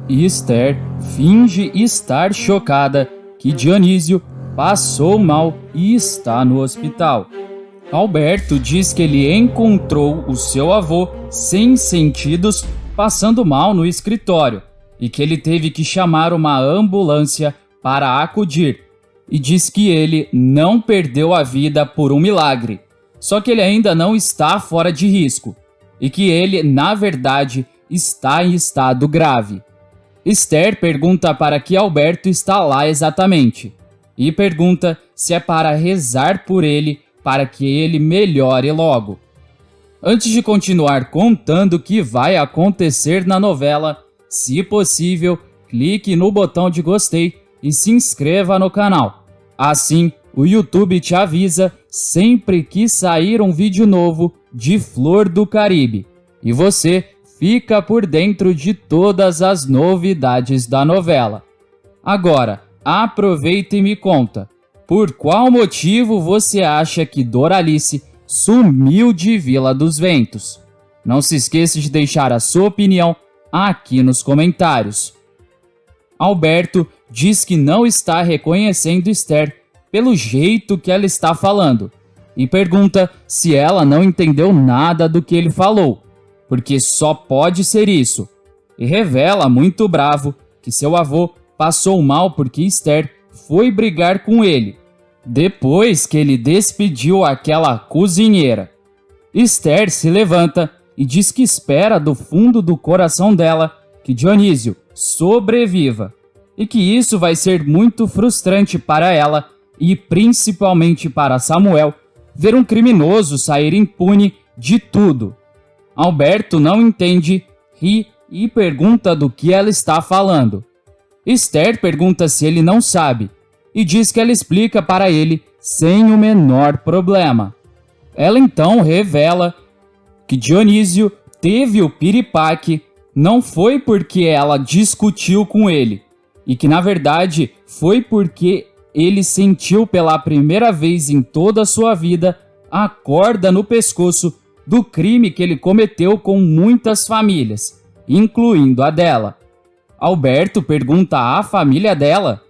e Esther finge estar chocada que Dionísio passou mal e está no hospital. Alberto diz que ele encontrou o seu avô sem sentidos, passando mal no escritório, e que ele teve que chamar uma ambulância para acudir, e diz que ele não perdeu a vida por um milagre, só que ele ainda não está fora de risco, e que ele, na verdade, está em estado grave. Esther pergunta para que Alberto está lá exatamente, e pergunta se é para rezar por ele para que ele melhore logo. Antes de continuar contando o que vai acontecer na novela, se possível, clique no botão de gostei e se inscreva no canal. Assim, o YouTube te avisa sempre que sair um vídeo novo de Flor do Caribe. E você fica por dentro de todas as novidades da novela. Agora, aproveita e me conta, por qual motivo você acha que Doralice sumiu de Vila dos Ventos? Não se esqueça de deixar a sua opinião aqui nos comentários. Alberto diz que não está reconhecendo Esther pelo jeito que ela está falando e pergunta se ela não entendeu nada do que ele falou, porque só pode ser isso, e revela muito bravo que seu avô passou mal porque Esther foi brigar com ele, depois que ele despediu aquela cozinheira. Esther se levanta e diz que espera do fundo do coração dela que Dionísio sobreviva, e que isso vai ser muito frustrante para ela e principalmente para Samuel ver um criminoso sair impune de tudo. Alberto não entende, ri e pergunta do que ela está falando. Esther pergunta se ele não sabe e diz que ela explica para ele sem o menor problema. Ela então revela que Dionísio teve o piripaque não foi porque ela discutiu com ele, e que na verdade foi porque ele sentiu pela primeira vez em toda a sua vida a corda no pescoço do crime que ele cometeu com muitas famílias, incluindo a dela. Alberto pergunta à família dela.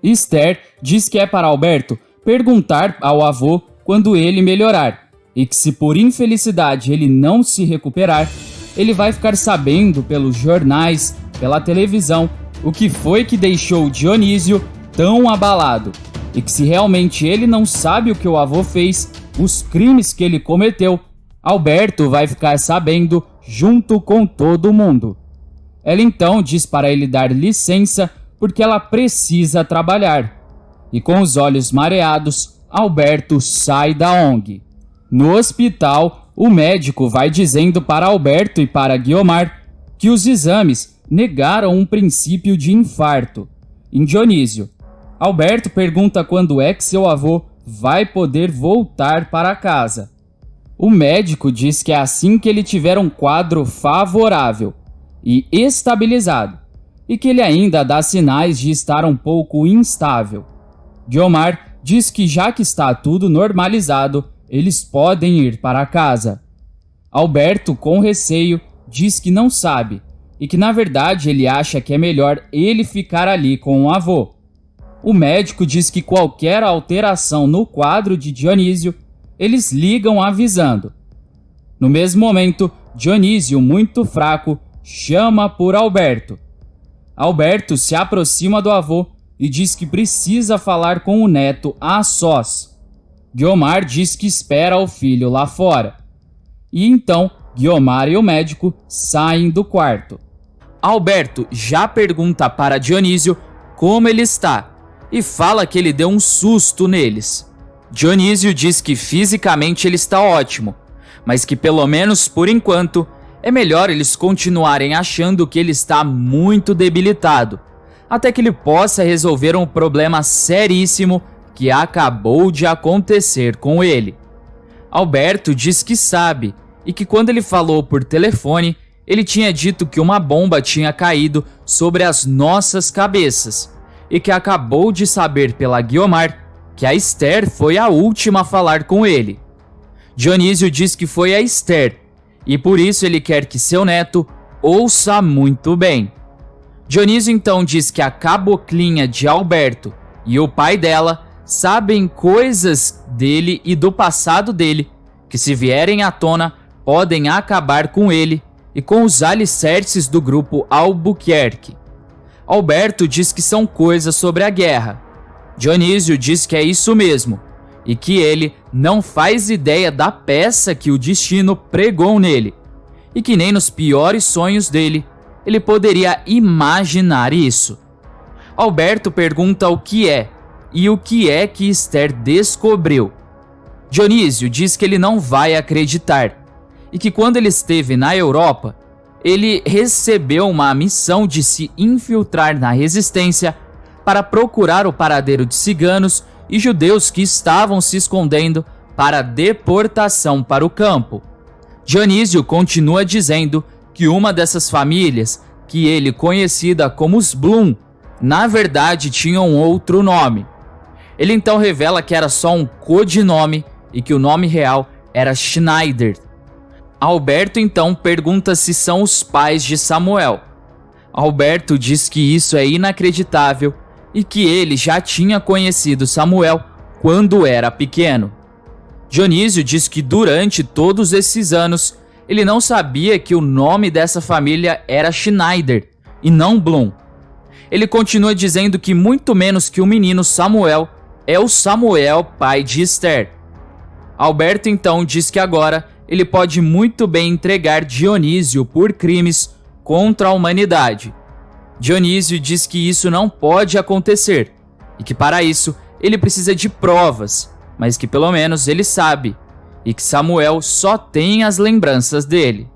Esther diz que é para Alberto perguntar ao avô quando ele melhorar, e que se por infelicidade ele não se recuperar, ele vai ficar sabendo pelos jornais, pela televisão, o que foi que deixou Dionísio tão abalado, e que se realmente ele não sabe o que o avô fez, os crimes que ele cometeu, Alberto vai ficar sabendo junto com todo mundo. Ela então diz para ele dar licença porque ela precisa trabalhar. E com os olhos mareados, Alberto sai da ONG. No hospital, o médico vai dizendo para Alberto e para Guiomar que os exames negaram um princípio de infarto em Dionísio. Alberto pergunta quando é que seu avô vai poder voltar para casa. O médico diz que é assim que ele tiver um quadro favorável e estabilizado, e que ele ainda dá sinais de estar um pouco instável. Guiomar diz que já que está tudo normalizado, eles podem ir para casa. Alberto, com receio, diz que não sabe, e que na verdade ele acha que é melhor ele ficar ali com o avô. O médico diz que qualquer alteração no quadro de Dionísio, eles ligam avisando. No mesmo momento, Dionísio, muito fraco, chama por Alberto. Alberto se aproxima do avô e diz que precisa falar com o neto a sós. Guiomar diz que espera o filho lá fora. E então, Guiomar e o médico saem do quarto. Alberto já pergunta para Dionísio como ele está e fala que ele deu um susto neles. Dionísio diz que fisicamente ele está ótimo, mas que pelo menos por enquanto é melhor eles continuarem achando que ele está muito debilitado, até que ele possa resolver um problema seríssimo que acabou de acontecer com ele. Alberto diz que sabe e que quando ele falou por telefone, ele tinha dito que uma bomba tinha caído sobre as nossas cabeças e que acabou de saber pela Guiomar que a Esther foi a última a falar com ele. Dionísio diz que foi a Esther e por isso ele quer que seu neto ouça muito bem. Dionísio então diz que a caboclinha de Alberto e o pai dela sabem coisas dele e do passado dele, que se vierem à tona podem acabar com ele e com os alicerces do grupo Albuquerque. Alberto diz que são coisas sobre a guerra. Dionísio diz que é isso mesmo, e que ele não faz ideia da peça que o destino pregou nele, e que nem nos piores sonhos dele ele poderia imaginar isso. Alberto pergunta o que é e o que é que Esther descobriu. Dionísio diz que ele não vai acreditar e que quando ele esteve na Europa, ele recebeu uma missão de se infiltrar na resistência para procurar o paradeiro de ciganos e judeus que estavam se escondendo para deportação para o campo. Dionísio continua dizendo que uma dessas famílias, que ele conhecida como os Blum, na verdade tinha um outro nome. Ele então revela que era só um codinome e que o nome real era Schneider. Alberto então pergunta se são os pais de Samuel. Alberto diz que isso é inacreditável e que ele já tinha conhecido Samuel quando era pequeno. Dionísio diz que durante todos esses anos ele não sabia que o nome dessa família era Schneider e não Blum. Ele continua dizendo que muito menos que o menino Samuel é o Samuel, pai de Esther. Alberto então diz que agora ele pode muito bem entregar Dionísio por crimes contra a humanidade. Dionísio diz que isso não pode acontecer e que para isso ele precisa de provas, mas que pelo menos ele sabe, e que Samuel só tem as lembranças dele.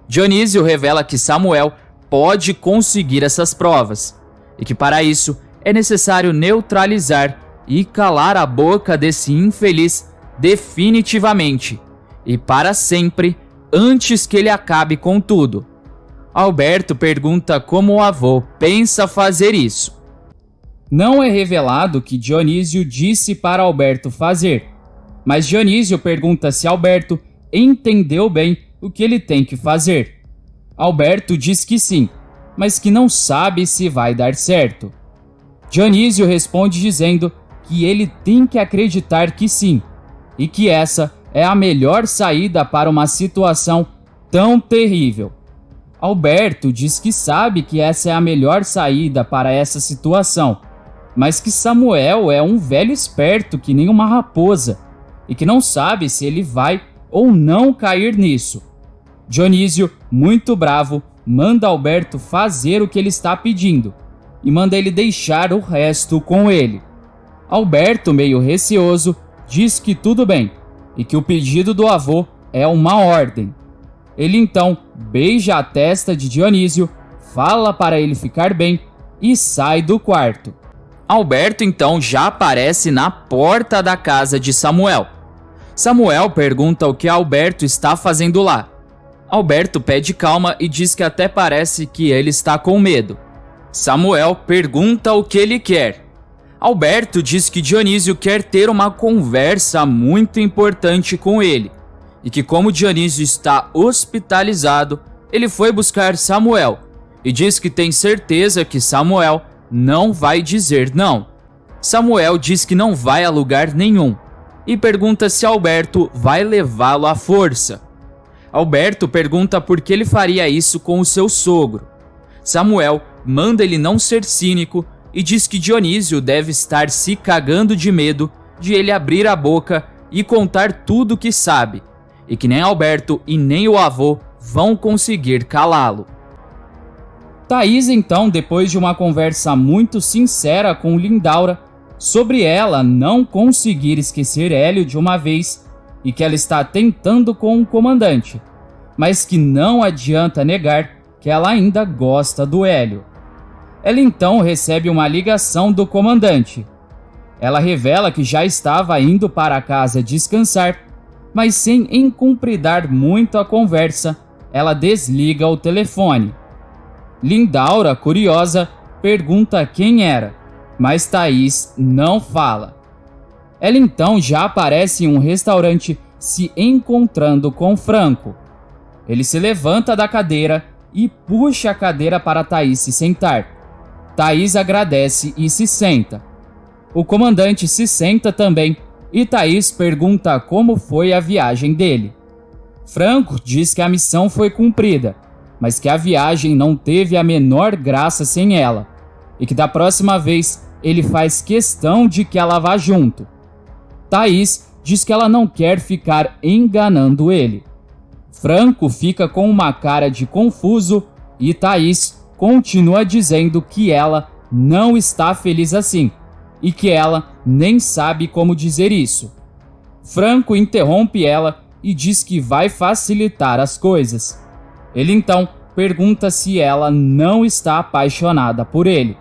Dionísio revela que Samuel pode conseguir essas provas, e que para isso é necessário neutralizar e calar a boca desse infeliz definitivamente, e para sempre, antes que ele acabe com tudo. Alberto pergunta como o avô pensa fazer isso. Não é revelado o que Dionísio disse para Alberto fazer, mas Dionísio pergunta se Alberto entendeu bem o que ele tem que fazer. Alberto diz que sim, mas que não sabe se vai dar certo. Dionísio responde dizendo que ele tem que acreditar que sim, e que essa é a melhor saída para uma situação tão terrível. Alberto diz que sabe que essa é a melhor saída para essa situação, mas que Samuel é um velho esperto que nem uma raposa, e que não sabe se ele vai ou não cair nisso. Dionísio, muito bravo, manda Alberto fazer o que ele está pedindo, e manda ele deixar o resto com ele. Alberto, meio receoso, diz que tudo bem, e que o pedido do avô é uma ordem. Ele então beija a testa de Dionísio, fala para ele ficar bem e sai do quarto. Alberto então já aparece na porta da casa de Samuel. Samuel pergunta o que Alberto está fazendo lá. Alberto pede calma e diz que até parece que ele está com medo. Samuel pergunta o que ele quer. Alberto diz que Dionísio quer ter uma conversa muito importante com ele, e que como Dionísio está hospitalizado, ele foi buscar Samuel, e diz que tem certeza que Samuel não vai dizer não. Samuel diz que não vai a lugar nenhum, e pergunta se Alberto vai levá-lo à força. Alberto pergunta por que ele faria isso com o seu sogro. Samuel manda ele não ser cínico e diz que Dionísio deve estar se cagando de medo de ele abrir a boca e contar tudo o que sabe, e que nem Alberto e nem o avô vão conseguir calá-lo. Thaís então, depois de uma conversa muito sincera com Lindaura sobre ela não conseguir esquecer Hélio de uma vez e que ela está tentando com o comandante, mas que não adianta negar que ela ainda gosta do Hélio. Ela então recebe uma ligação do comandante. Ela revela que já estava indo para casa descansar, mas sem encumpridar muito a conversa, ela desliga o telefone. Lindaura, curiosa, pergunta quem era, mas Thaís não fala. Ela então já aparece em um restaurante se encontrando com Franco. Ele se levanta da cadeira e puxa a cadeira para Thaís se sentar. Thaís agradece e se senta. O comandante se senta também e Thaís pergunta como foi a viagem dele. Franco diz que a missão foi cumprida, mas que a viagem não teve a menor graça sem ela, e que da próxima vez ele faz questão de que ela vá junto. Thaís diz que ela não quer ficar enganando ele. Franco fica com uma cara de confuso e Thaís continua dizendo que ela não está feliz assim e que ela nem sabe como dizer isso. Franco interrompe ela e diz que vai facilitar as coisas. Ele então pergunta se ela não está apaixonada por ele.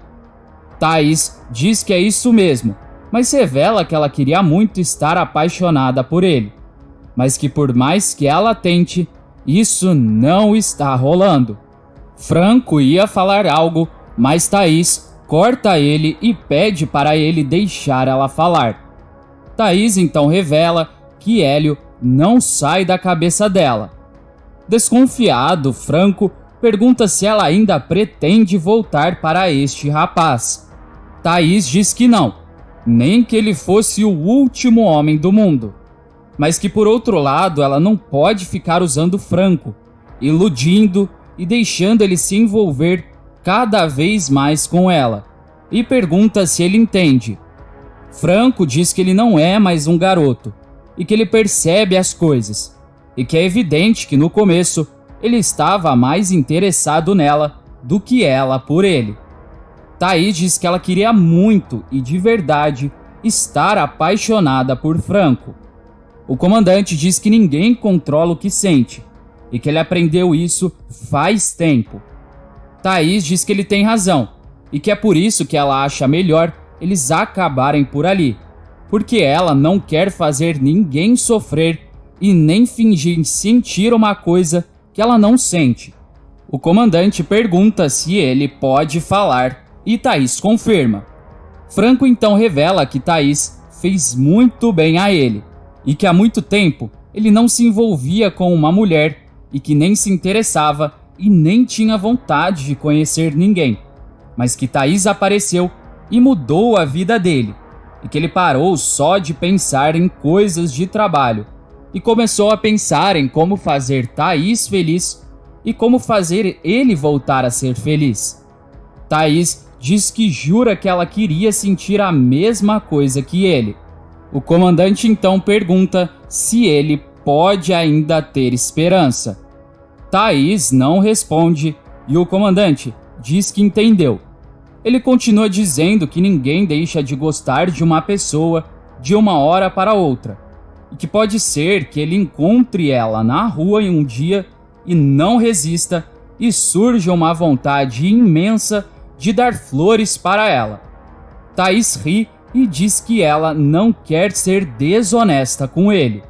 Thaís diz que é isso mesmo, mas revela que ela queria muito estar apaixonada por ele, mas que por mais que ela tente, isso não está rolando. Franco ia falar algo, mas Thaís corta ele e pede para ele deixar ela falar. Thaís então revela que Hélio não sai da cabeça dela. Desconfiado, Franco pergunta se ela ainda pretende voltar para este rapaz. Thaís diz que não, nem que ele fosse o último homem do mundo, mas que por outro lado ela não pode ficar usando Franco, iludindo e deixando ele se envolver cada vez mais com ela, e pergunta se ele entende. Franco diz que ele não é mais um garoto, e que ele percebe as coisas, e que é evidente que no começo ele estava mais interessado nela do que ela por ele. Thaís diz que ela queria muito e de verdade estar apaixonada por Franco. O comandante diz que ninguém controla o que sente e que ele aprendeu isso faz tempo. Thaís diz que ele tem razão e que é por isso que ela acha melhor eles acabarem por ali, porque ela não quer fazer ninguém sofrer e nem fingir sentir uma coisa que ela não sente. O comandante pergunta se ele pode falar e Thaís confirma. Franco então revela que Thaís fez muito bem a ele e que há muito tempo ele não se envolvia com uma mulher e que nem se interessava e nem tinha vontade de conhecer ninguém, mas que Thaís apareceu e mudou a vida dele e que ele parou só de pensar em coisas de trabalho e começou a pensar em como fazer Thaís feliz e como fazer ele voltar a ser feliz. Thaís diz que jura que ela queria sentir a mesma coisa que ele. O comandante então pergunta se ele pode ainda ter esperança. Thaís não responde e o comandante diz que entendeu. Ele continua dizendo que ninguém deixa de gostar de uma pessoa de uma hora para outra e que pode ser que ele encontre ela na rua em um dia e não resista e surja uma vontade imensa de dar flores para ela. Thaís ri e diz que ela não quer ser desonesta com ele.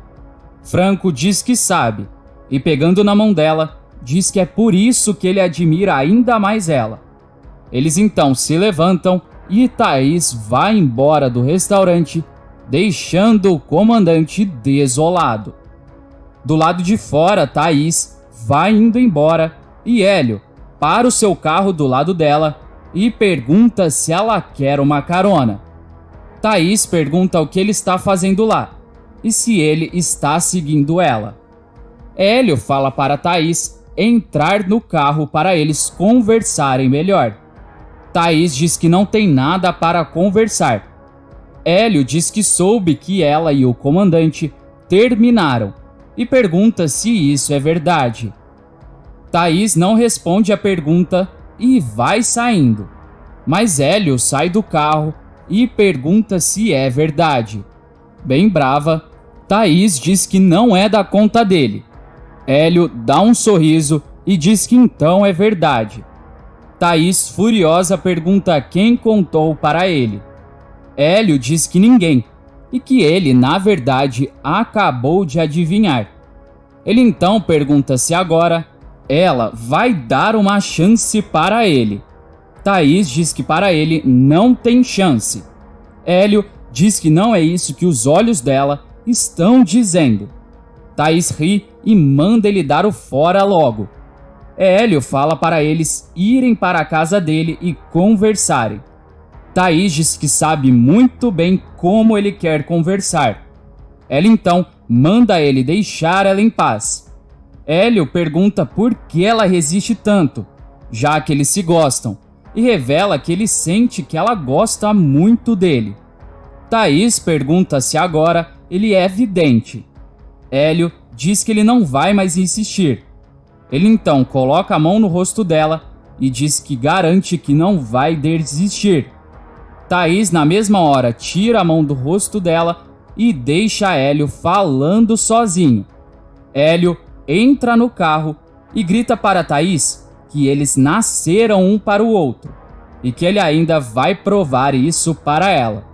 Franco diz que sabe e, pegando na mão dela, diz que é por isso que ele admira ainda mais ela. Eles então se levantam e Thaís vai embora do restaurante, deixando o comandante desolado. Do lado de fora, Thaís vai indo embora e Hélio para o seu carro do lado dela e pergunta se ela quer uma carona. Thaís pergunta o que ele está fazendo lá e se ele está seguindo ela. Hélio fala para Thaís entrar no carro para eles conversarem melhor. Thaís diz que não tem nada para conversar. Hélio diz que soube que ela e o comandante terminaram e pergunta se isso é verdade. Thaís não responde a pergunta e vai saindo, mas Hélio sai do carro e pergunta se é verdade. Bem brava, Thaís diz que não é da conta dele. Hélio dá um sorriso e diz que então é verdade. Thaís, furiosa, pergunta quem contou para ele. Hélio diz que ninguém e que ele, na verdade, acabou de adivinhar. Ele então pergunta se agora ela vai dar uma chance para ele. Thaís diz que para ele não tem chance. Hélio diz que não é isso que os olhos dela estão dizendo. Thaís ri e manda ele dar o fora logo. Hélio fala para eles irem para a casa dele e conversarem. Thaís diz que sabe muito bem como ele quer conversar. Ela então manda ele deixar ela em paz. Hélio pergunta por que ela resiste tanto, já que eles se gostam, e revela que ele sente que ela gosta muito dele. Thaís pergunta se agora ele é vidente. Hélio diz que ele não vai mais insistir. Ele então coloca a mão no rosto dela e diz que garante que não vai desistir. Thaís, na mesma hora, tira a mão do rosto dela e deixa Hélio falando sozinho. Hélio entra no carro e grita para Thaís que eles nasceram um para o outro e que ele ainda vai provar isso para ela.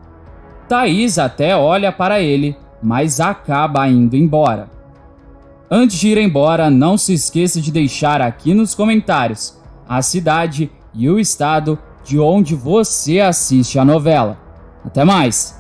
Thaís até olha para ele, mas acaba indo embora. Antes de ir embora, não se esqueça de deixar aqui nos comentários a cidade e o estado de onde você assiste a novela. Até mais!